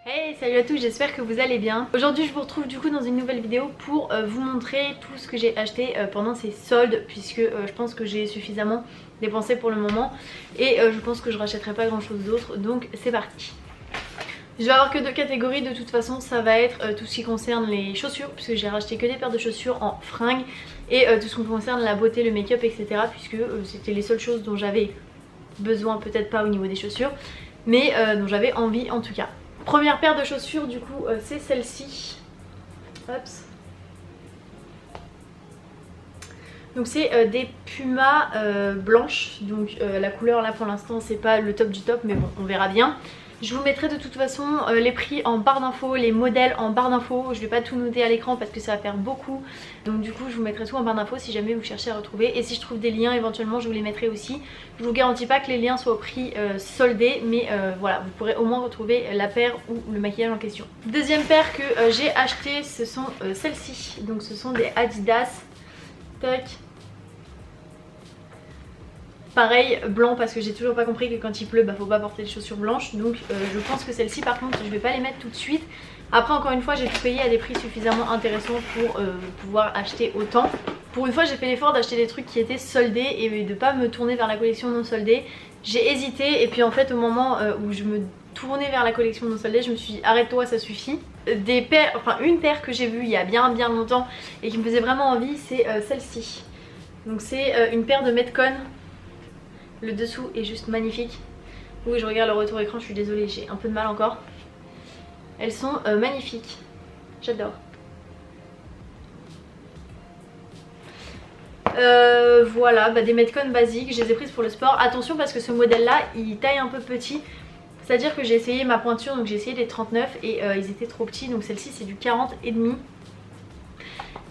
Hey, salut à tous, j'espère que vous allez bien. Aujourd'hui je vous retrouve du coup dans une nouvelle vidéo pour vous montrer tout ce que j'ai acheté pendant ces soldes, puisque je pense que j'ai suffisamment dépensé pour le moment et je pense que je rachèterai pas grand chose d'autre, donc c'est parti. Je vais avoir que deux catégories de toute façon, ça va être tout ce qui concerne les chaussures, puisque j'ai racheté que des paires de chaussures en fringues, et tout ce qui concerne la beauté, le make-up, etc. puisque c'était les seules choses dont j'avais besoin, peut-être pas au niveau des chaussures, mais dont j'avais envie en tout cas. Première paire de chaussures du coup c'est celle-ci. Donc c'est des Puma blanches, donc la couleur là pour l'instant c'est pas le top du top, mais bon on verra bien. Je vous mettrai de toute façon les prix en barre d'infos, les modèles en barre d'infos. Je vais pas tout noter à l'écran parce que ça va faire beaucoup. Donc du coup je vous mettrai tout en barre d'infos si jamais vous cherchez à retrouver. Et si je trouve des liens éventuellement je vous les mettrai aussi. Je vous garantis pas que les liens soient au prix soldé, mais voilà, vous pourrez au moins retrouver la paire ou le maquillage en question. Deuxième paire que j'ai acheté, ce sont celles-ci. Donc ce sont des Adidas. Tac. Pareil, blanc, parce que j'ai toujours pas compris que quand il pleut, bah faut pas porter des chaussures blanches. Donc je pense que celles-ci par contre je vais pas les mettre tout de suite. Après encore une fois j'ai tout payé à des prix suffisamment intéressants pour pouvoir acheter autant. Pour une fois j'ai fait l'effort d'acheter des trucs qui étaient soldés et de pas me tourner vers la collection non soldée. J'ai hésité et puis en fait au moment où je me tournais vers la collection non soldée, je me suis dit arrête-toi, ça suffit. Des paires, enfin une paire que j'ai vue il y a bien longtemps et qui me faisait vraiment envie, c'est celle-ci. Donc c'est une paire de Metcon. Le dessous est juste magnifique. Oui, je regarde le retour écran, je suis désolée, j'ai un peu de mal encore. Elles sont magnifiques. J'adore. Voilà, bah, des Metcon basiques, je les ai prises pour le sport. Attention parce que ce modèle là, il taille un peu petit. C'est-à-dire que j'ai essayé ma pointure, donc j'ai essayé des 39 et ils étaient trop petits. Donc celle-ci c'est du 40,5.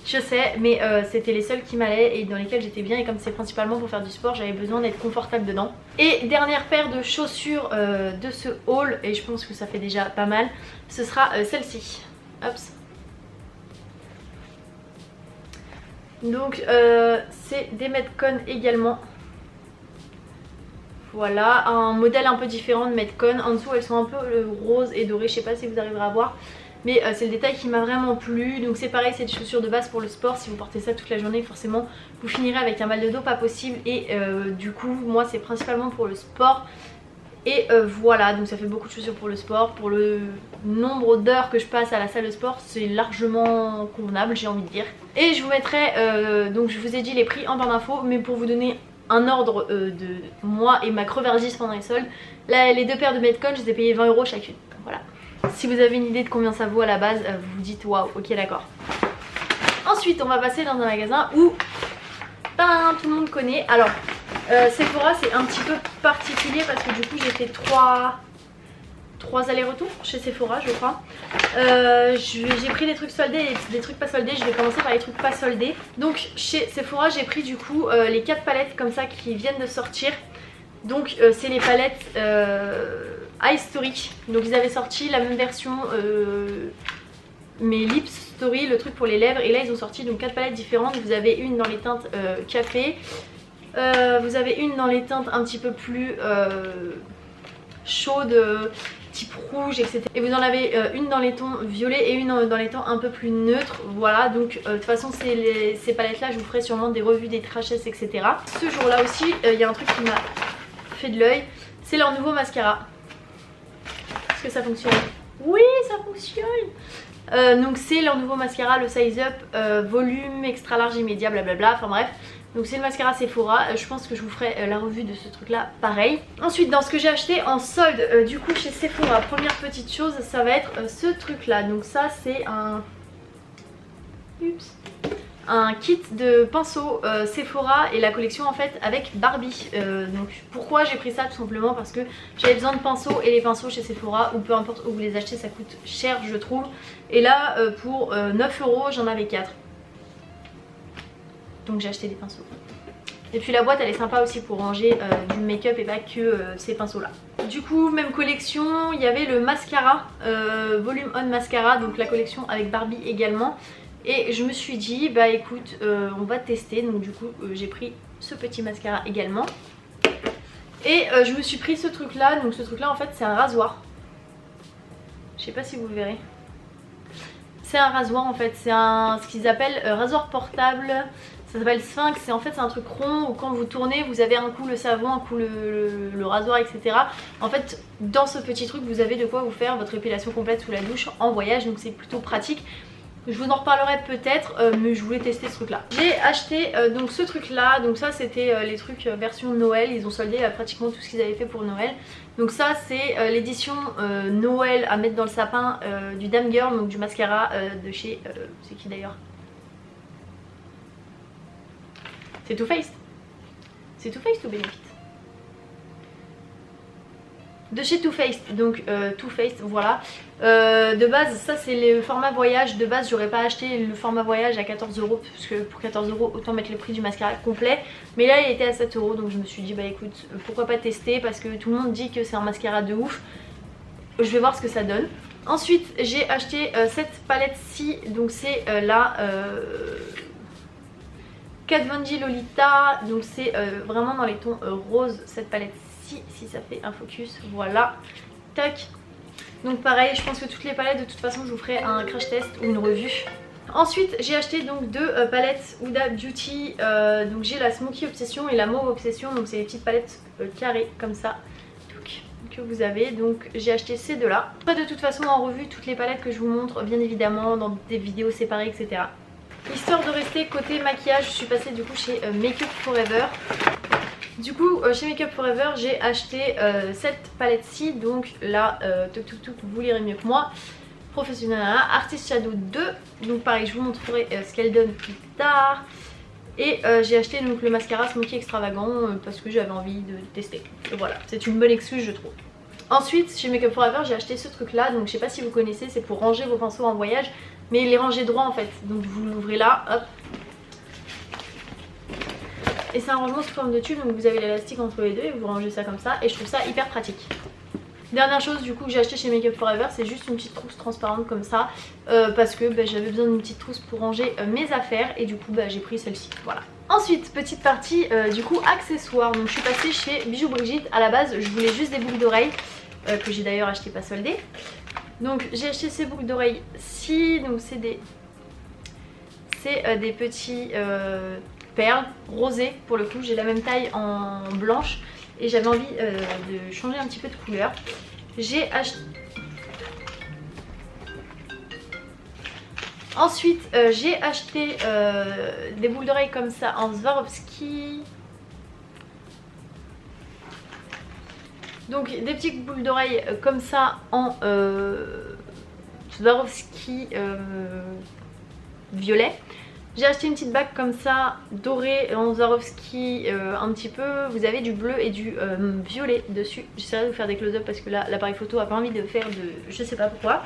Je sais, mais c'était les seuls qui m'allaient et dans lesquels j'étais bien, et comme c'est principalement pour faire du sport, j'avais besoin d'être confortable dedans. Et dernière paire de chaussures de ce haul, et je pense que ça fait déjà pas mal, ce sera celle-ci. Hops. Donc c'est des Metcon également. Voilà, un modèle un peu différent de Metcon. En dessous elles sont un peu roses et dorées, je sais pas si vous arriverez à voir. Mais c'est le détail qui m'a vraiment plu. Donc c'est pareil, c'est des chaussures de base pour le sport. Si vous portez ça toute la journée, forcément vous finirez avec un mal de dos pas possible. Et du coup moi c'est principalement pour le sport. Et voilà, donc ça fait beaucoup de chaussures pour le sport. Pour le nombre d'heures que je passe à la salle de sport, c'est largement convenable, j'ai envie de dire. Et je vous mettrai, donc je vous ai dit les prix en barre d'infos, mais pour vous donner un ordre de moi et ma crevardise pendant les soldes, là, les deux paires de Metcon, je les ai payées 20 € chacune. Voilà. Si vous avez une idée de combien ça vaut à la base, vous vous dites waouh, ok d'accord. Ensuite on va passer dans un magasin où tout le monde connaît. Alors Sephora c'est un petit peu particulier parce que du coup j'ai fait 3 allers-retours chez Sephora je crois. J'ai pris des trucs soldés et des trucs pas soldés. Je vais commencer par les trucs pas soldés. Donc chez Sephora j'ai pris du coup les 4 palettes comme ça qui viennent de sortir. Donc c'est les palettes Eye Story. Donc ils avaient sorti la même version mais Lips Story, le truc pour les lèvres. Et là ils ont sorti donc 4 palettes différentes. Vous avez une dans les teintes café, vous avez une dans les teintes un petit peu plus chaudes, type rouge, etc. Et vous en avez une dans les tons violets et une dans les tons un peu plus neutres. Voilà, donc de toute façon ces palettes là je vous ferai sûrement des revues, des trashs, etc. Ce jour là aussi il y a un truc qui m'a fait de l'œil, c'est leur nouveau mascara. Est-ce que ça fonctionne? Oui, ça fonctionne. Donc c'est leur nouveau mascara, le Size Up volume extra large immédiat, blablabla, enfin bref. Donc c'est le mascara Sephora, je pense que je vous ferai la revue de ce truc là pareil. Ensuite dans ce que j'ai acheté en solde du coup chez Sephora, première petite chose ça va être ce truc là. Donc ça c'est un kit de pinceaux Sephora et la collection en fait avec Barbie. Donc pourquoi j'ai pris ça? Tout simplement parce que j'avais besoin de pinceaux, et les pinceaux chez Sephora ou peu importe où vous les achetez ça coûte cher je trouve. Et là pour 9 € j'en avais 4. Donc j'ai acheté des pinceaux. Et puis la boîte elle est sympa aussi pour ranger du make-up et pas que ces pinceaux là. Du coup même collection, il y avait le mascara, Volume On Mascara, donc la collection avec Barbie également. Et je me suis dit bah écoute on va tester, donc du coup j'ai pris ce petit mascara également. Et je me suis pris ce truc là, donc ce truc là en fait c'est un rasoir. Je sais pas si vous verrez. C'est un rasoir en fait, c'est ce qu'ils appellent rasoir portable. Ça s'appelle Sphinx et en fait c'est un truc rond où quand vous tournez vous avez un coup le savon, un coup le rasoir, etc. En fait dans ce petit truc vous avez de quoi vous faire votre épilation complète sous la douche en voyage, donc c'est plutôt pratique. Je vous en reparlerai peut-être, mais je voulais tester ce truc là. J'ai acheté donc ce truc là, donc ça c'était les trucs version Noël, ils ont soldé pratiquement tout ce qu'ils avaient fait pour Noël. Donc ça c'est l'édition Noël à mettre dans le sapin du Dame Girl, donc du mascara de chez, c'est qui d'ailleurs? C'est Too Faced. C'est Too Faced ou Benefit? De chez Too Faced, donc Too Faced, voilà. De base, ça c'est le format voyage. De base, j'aurais pas acheté le format voyage à 14 €, parce que pour 14 € autant mettre le prix du mascara complet. Mais là, il était à 7 €, donc je me suis dit, bah écoute, pourquoi pas tester, parce que tout le monde dit que c'est un mascara de ouf. Je vais voir ce que ça donne. Ensuite, j'ai acheté cette palette-ci, donc c'est la Kat Von D Lolita, donc c'est vraiment dans les tons roses cette palette-ci, si ça fait un focus, voilà, tac. Donc pareil, je pense que toutes les palettes de toute façon je vous ferai un crash test ou une revue. Ensuite j'ai acheté donc deux palettes Huda Beauty, donc j'ai la Smoky Obsession et la Mauve Obsession, donc c'est des petites palettes carrées comme ça que vous avez, donc j'ai acheté ces deux là. Après de toute façon en revue toutes les palettes que je vous montre bien évidemment dans des vidéos séparées, etc. Histoire de rester côté maquillage, je suis passée du coup chez Make Up Forever. Du coup chez Make Up Forever j'ai acheté cette palette-ci, donc là vous lirez mieux que moi, Professionnel Artist Shadow 2, donc pareil je vous montrerai ce qu'elle donne plus tard. Et j'ai acheté donc le mascara Smoky Extravagant parce que j'avais envie de tester, et voilà, c'est une bonne excuse je trouve. Ensuite chez Make Up Forever j'ai acheté ce truc là, donc je sais pas si vous connaissez, c'est pour ranger vos pinceaux en voyage, mais les ranger droit en fait, donc vous l'ouvrez là, hop. Et c'est un rangement sous forme de tube, donc vous avez l'élastique entre les deux et vous rangez ça comme ça, et je trouve ça hyper pratique. Dernière chose du coup que j'ai acheté chez Make Up Forever, c'est juste une petite trousse transparente comme ça, parce que j'avais besoin d'une petite trousse pour ranger mes affaires, et du coup j'ai pris celle-ci, voilà. Ensuite petite partie du coup accessoires, donc je suis passée chez Bijoux Brigitte. À la base je voulais juste des boucles d'oreilles, que j'ai d'ailleurs acheté pas soldées. Donc j'ai acheté ces boucles d'oreilles ci, donc c'est des petits perles rosées pour le coup, j'ai la même taille en blanche et j'avais envie de changer un petit peu de couleur. J'ai acheté... Ensuite j'ai acheté des boucles d'oreilles comme ça en Swarovski. Donc des petites boucles d'oreilles comme ça en Swarovski violet. J'ai acheté une petite bague comme ça dorée en Swarovski un petit peu. Vous avez du bleu et du violet dessus. J'essaierai de vous faire des close-up parce que là l'appareil photo a pas envie de faire de... je sais pas pourquoi.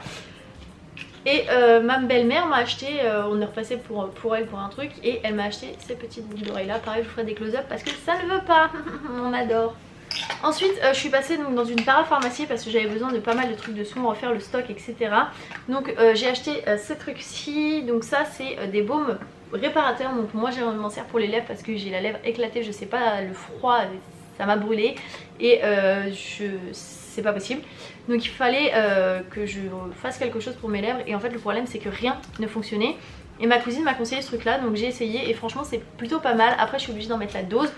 Et ma belle-mère m'a acheté, on est repassé pour elle pour un truc, et elle m'a acheté ces petites boucles d'oreilles là. Pareil je vous ferai des close-up parce que ça ne veut pas. On adore. Ensuite je suis passée donc dans une parapharmacie parce que j'avais besoin de pas mal de trucs de soins, refaire le stock, etc. Donc j'ai acheté ce truc ci, donc ça c'est des baumes réparateurs. Donc moi je m'en sers pour les lèvres parce que j'ai la lèvre éclatée, je sais pas, le froid ça m'a brûlé et c'est pas possible. Donc il fallait que je fasse quelque chose pour mes lèvres, et en fait le problème c'est que rien ne fonctionnait. Et ma cousine m'a conseillé ce truc là, donc j'ai essayé et franchement c'est plutôt pas mal. Après je suis obligée d'en mettre la dose,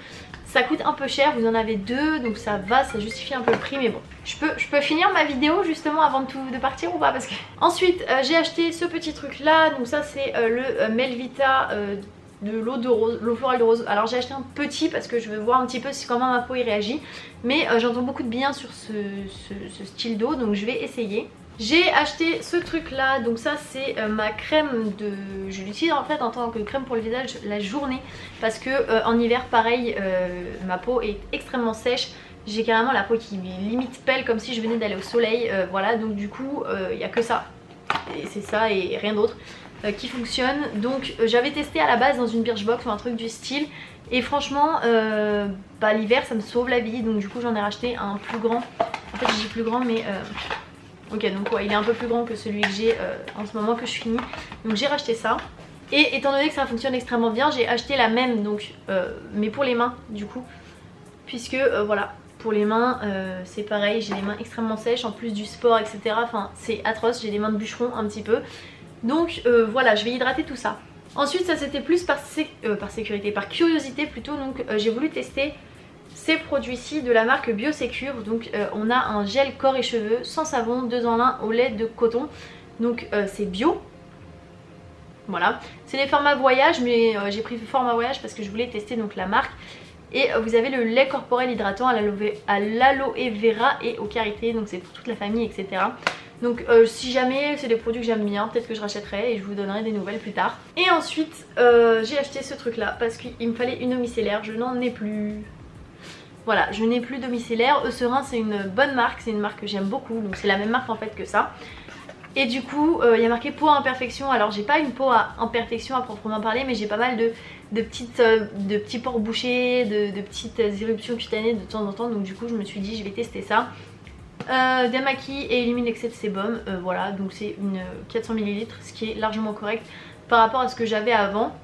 ça coûte un peu cher, vous en avez deux donc ça va, ça justifie un peu le prix, mais bon. Je peux finir ma vidéo justement avant de partir ou pas, parce que... Ensuite j'ai acheté ce petit truc là, donc ça c'est le Melvita de l'eau de rose, l'eau florale de rose. Alors j'ai acheté un petit parce que je veux voir un petit peu comment ma peau y réagit, mais j'entends beaucoup de bien sur ce style d'eau, donc je vais essayer. J'ai acheté ce truc là, donc ça c'est ma crème de... Je l'utilise en fait en tant que crème pour le visage la journée, parce que en hiver pareil ma peau est extrêmement sèche. J'ai carrément la peau qui limite pèle comme si je venais d'aller au soleil, voilà, donc du coup il n'y a que ça, et c'est ça et rien d'autre qui fonctionne. Donc j'avais testé à la base dans une Birchbox ou un truc du style, et franchement l'hiver ça me sauve la vie, donc du coup j'en ai racheté un plus grand. En fait j'ai plus grand mais... Ok, donc ouais, il est un peu plus grand que celui que j'ai en ce moment que je finis. Donc j'ai racheté ça. Et étant donné que ça fonctionne extrêmement bien, j'ai acheté la même, donc mais pour les mains du coup. Puisque voilà, pour les mains c'est pareil, j'ai les mains extrêmement sèches en plus du sport etc. Enfin c'est atroce, j'ai des mains de bûcheron un petit peu. Donc voilà, je vais hydrater tout ça. Ensuite ça c'était plus par sécurité, par curiosité plutôt. Donc j'ai voulu tester ces produits-ci de la marque Biosecure. Donc on a un gel corps et cheveux sans savon, 2 en 1 au lait de coton. Donc c'est bio. Voilà, c'est les formats voyage mais j'ai pris le format voyage parce que je voulais tester donc la marque. Et vous avez le lait corporel hydratant à l'aloe vera et au karité, donc c'est pour toute la famille etc. Donc si jamais c'est des produits que j'aime bien, peut-être que je rachèterai et je vous donnerai des nouvelles plus tard. Et ensuite j'ai acheté ce truc là parce qu'il me fallait une eau micellaire, je n'en ai plus. Voilà, je n'ai plus d'eau micellaire. Eucerin c'est une bonne marque, c'est une marque que j'aime beaucoup, donc c'est la même marque en fait que ça. Et du coup il y a marqué peau à imperfection. Alors j'ai pas une peau à imperfection à proprement parler, mais j'ai pas mal de petits pores bouchés, de petites éruptions cutanées de temps en temps. Donc du coup je me suis dit je vais tester ça. Démaquille et élimine l'excès de sébum. Voilà, donc c'est une 400 ml, ce qui est largement correct par rapport à ce que j'avais avant.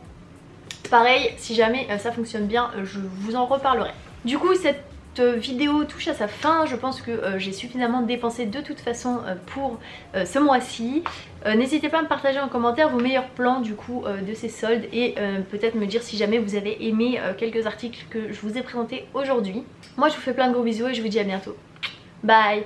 Pareil, si jamais ça fonctionne bien, je vous en reparlerai. Du coup cette vidéo touche à sa fin, je pense que j'ai suffisamment dépensé de toute façon pour ce mois-ci. N'hésitez pas à me partager en commentaire vos meilleurs plans du coup de ces soldes et peut-être me dire si jamais vous avez aimé quelques articles que je vous ai présentés aujourd'hui. Moi je vous fais plein de gros bisous et je vous dis à bientôt. Bye.